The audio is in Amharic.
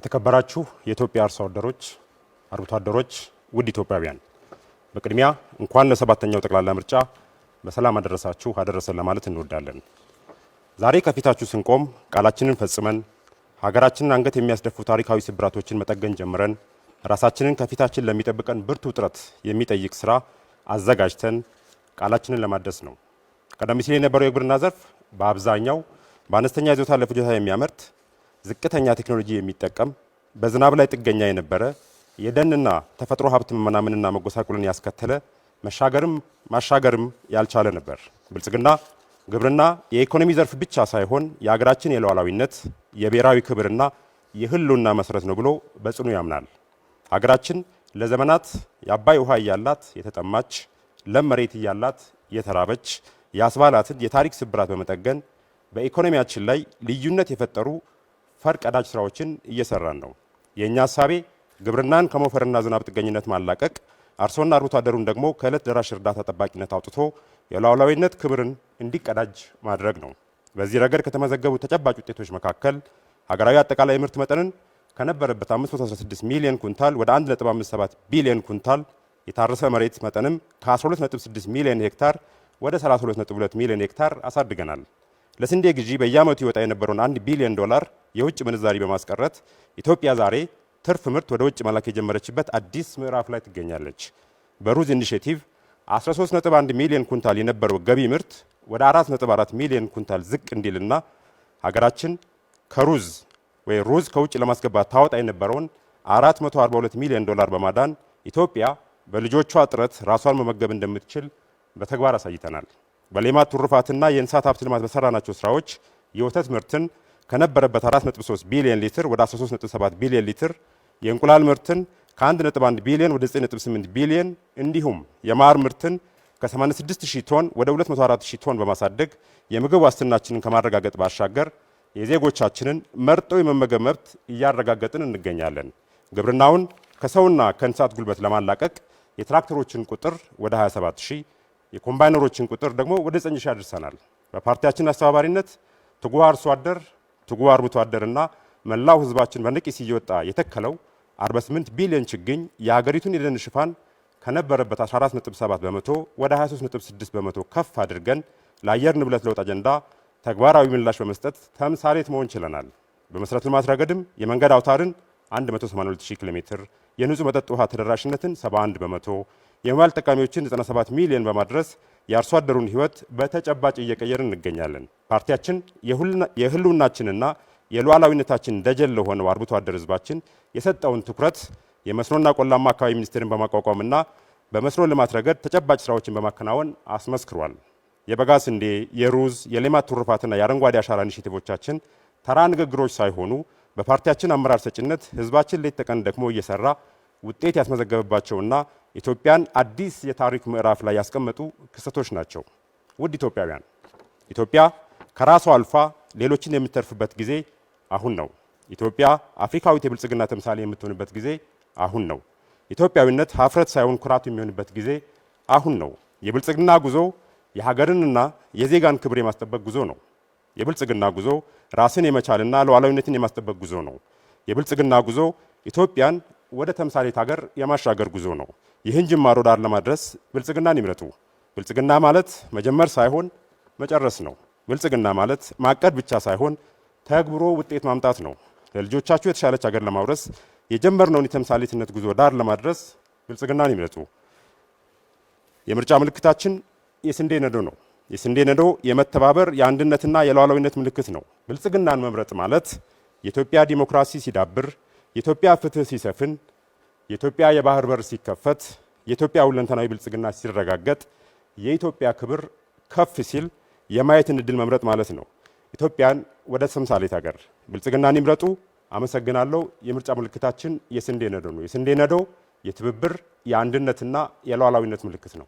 የተከበራችሁ የኢትዮጵያ አርሶ አደሮች፣ አርብቶ አደሮች፣ ውድ ኢትዮጵያውያን በቅድሚያ እንኳን ለሰባተኛው ጠቅላላ ምርጫ በሰላም አደረሳችሁ አደረሰን ለማለት እንወዳለን። ዛሬ ከፊታችሁ ስንቆም ቃላችንን ፈጽመን ሀገራችንን አንገት የሚያስደፉ ታሪካዊ ስብራቶችን መጠገን ጀምረን ራሳችንን ከፊታችን ለሚጠብቀን ብርቱ ጥረት የሚጠይቅ ስራ አዘጋጅተን ቃላችንን ለማደስ ነው። ቀደም ሲል የነበረው የግብርና ዘርፍ በአብዛኛው በአነስተኛ ይዞታ ለፍጆታ የሚያመርት ዝቅተኛ ቴክኖሎጂ የሚጠቀም በዝናብ ላይ ጥገኛ የነበረ የደንና ተፈጥሮ ሀብት መመናመንና መጎሳቆልን ያስከተለ ማሻገርም ያልቻለ ነበር። ብልጽግና ግብርና የኢኮኖሚ ዘርፍ ብቻ ሳይሆን የሀገራችን የሉዓላዊነት የብሔራዊ ክብርና የህልውና መሰረት ነው ብሎ በጽኑ ያምናል። ሀገራችን ለዘመናት የአባይ ውሃ እያላት የተጠማች፣ ለም መሬት እያላት የተራበች ያስባላትን የታሪክ ስብራት በመጠገን በኢኮኖሚያችን ላይ ልዩነት የፈጠሩ ፈርቀዳጅ ስራዎችን እየሰራን ነው። የኛ ሐሳቤ ግብርናን ከሞፈርና ዝናብ ጥገኝነት ማላቀቅ፣ አርሶና አርብቶ አደሩን ደግሞ ከዕለት ደራሽ እርዳታ ጠባቂነት አውጥቶ የሉዓላዊነት ክብርን እንዲቀዳጅ ማድረግ ነው። በዚህ ረገድ ከተመዘገቡ ተጨባጭ ውጤቶች መካከል ሀገራዊ አጠቃላይ ምርት መጠንን ከነበረበት 516 ሚሊዮን ኩንታል ወደ 1.57 ቢሊዮን ኩንታል፣ የታረሰ መሬት መጠንም ከ12.6 ሚሊዮን ሄክታር ወደ 32.2 ሚሊዮን ሄክታር አሳድገናል። ለስንዴ ግዢ በየዓመቱ ይወጣ የነበረውን $1 ቢሊዮን የውጭ ምንዛሪ በማስቀረት ኢትዮጵያ ዛሬ ትርፍ ምርት ወደ ውጭ መላክ የጀመረችበት አዲስ ምዕራፍ ላይ ትገኛለች። በሩዝ ኢኒሼቲቭ 13.1 ሚሊዮን ኩንታል የነበረው ገቢ ምርት ወደ 4.4 ሚሊዮን ኩንታል ዝቅ እንዲልና ሀገራችን ሩዝ ከውጭ ለማስገባት ታወጣ የነበረውን $442 ሚሊዮን በማዳን ኢትዮጵያ በልጆቿ ጥረት ራሷን መመገብ እንደምትችል በተግባር አሳይተናል። በሌማት ትሩፋትና የእንስሳት ሀብት ልማት በሰራናቸው ስራዎች የወተት ምርትን ከነበረበት 4.3 ቢሊዮን ሊትር ወደ 13.7 ቢሊዮን ሊትር፣ የእንቁላል ምርትን ከ1.1 ቢሊዮን ወደ 9.8 ቢሊዮን እንዲሁም የማር ምርትን ከ86,000 ቶን ወደ 204,000 ቶን በማሳደግ የምግብ ዋስትናችንን ከማረጋገጥ ባሻገር የዜጎቻችንን መርጦ የመመገብ መብት እያረጋገጥን እንገኛለን። ግብርናውን ከሰውና ከእንስሳት ጉልበት ለማላቀቅ የትራክተሮችን ቁጥር ወደ 27,000 የኮምባይነሮችን ቁጥር ደግሞ ወደ 9,000 አድርሰናል። በፓርቲያችን አስተባባሪነት ትጉህ አርሶ አደር፣ ትጉህ አርብቶ አደርና መላው ህዝባችን በነቂስ እየወጣ የተከለው 48 ቢሊዮን ችግኝ የሀገሪቱን የደን ሽፋን ከነበረበት 14.7 በመቶ ወደ 23.6 በመቶ ከፍ አድርገን ለአየር ንብረት ለውጥ አጀንዳ ተግባራዊ ምላሽ በመስጠት ተምሳሌት መሆን ችለናል። በመሰረተ ልማት ረገድም የመንገድ አውታርን 182,000 ኪሎ ሜትር፣ የንጹህ መጠጥ ውሃ ተደራሽነትን 71 በመቶ፣ የሞባይል ተጠቃሚዎችን 97 ሚሊዮን በማድረስ የአርሶ አደሩን ህይወት በተጨባጭ እየቀየርን እንገኛለን። ፓርቲያችን የህልውናችንና የሉዓላዊነታችን ደጀን ለሆነው አርብቶ አደር ህዝባችን የሰጠውን ትኩረት የመስኖና ቆላማ አካባቢ ሚኒስቴርን በማቋቋምና በመስኖ ልማት ረገድ ተጨባጭ ስራዎችን በማከናወን አስመስክሯል። የበጋ ስንዴ፣ የሩዝ፣ የሌማት ትሩፋትና የአረንጓዴ አሻራ ኢኒሼቲቮቻችን ተራ ንግግሮች ሳይሆኑ በፓርቲያችን አመራር ሰጭነት ህዝባችን ሌት ተቀን ደክሞ እየሰራ ውጤት ያስመዘገበባቸውና ኢትዮጵያን አዲስ የታሪክ ምዕራፍ ላይ ያስቀመጡ ክስተቶች ናቸው። ውድ ኢትዮጵያውያን፣ ኢትዮጵያ ከራሷ አልፋ ሌሎችን የምትተርፍበት ጊዜ አሁን ነው። ኢትዮጵያ አፍሪካዊት የብልጽግና ተምሳሌ የምትሆንበት ጊዜ አሁን ነው። ኢትዮጵያዊነት ሀፍረት ሳይሆን ኩራት የሚሆንበት ጊዜ አሁን ነው። የብልጽግና ጉዞ የሀገርንና የዜጋን ክብር የማስጠበቅ ጉዞ ነው። የብልጽግና ጉዞ ራስን የመቻልና ሉዓላዊነትን የማስጠበቅ ጉዞ ነው። የብልጽግና ጉዞ ኢትዮጵያን ወደ ተምሳሌት ሀገር የማሻገር ጉዞ ነው። ይህን ጅማሮ ዳር ለማድረስ ብልጽግናን ይምረጡ። ብልጽግና ማለት መጀመር ሳይሆን መጨረስ ነው። ብልጽግና ማለት ማቀድ ብቻ ሳይሆን ተግብሮ ውጤት ማምጣት ነው። ለልጆቻችሁ የተሻለች ሀገር ለማውረስ የጀመርነውን የተምሳሌትነት ጉዞ ዳር ለማድረስ ብልጽግናን ይምረጡ። የምርጫ ምልክታችን የስንዴ ነዶ ነው። የስንዴ ነዶ የመተባበር የአንድነትና የሉዓላዊነት ምልክት ነው። ብልጽግናን መምረጥ ማለት የኢትዮጵያ ዲሞክራሲ ሲዳብር፣ የኢትዮጵያ ፍትህ ሲሰፍን፣ የኢትዮጵያ የባህር በር ሲከፈት፣ የኢትዮጵያ ሁለንተናዊ ብልጽግና ሲረጋገጥ፣ የኢትዮጵያ ክብር ከፍ ሲል የማየትን እድል መምረጥ ማለት ነው። ኢትዮጵያን ወደ ተምሳሌት ሀገር ብልጽግናን ይምረጡ። አመሰግናለሁ። የምርጫ ምልክታችን የስንዴ ነዶ ነው። የስንዴ ነዶ የትብብር የአንድነትና የሉዓላዊነት ምልክት ነው።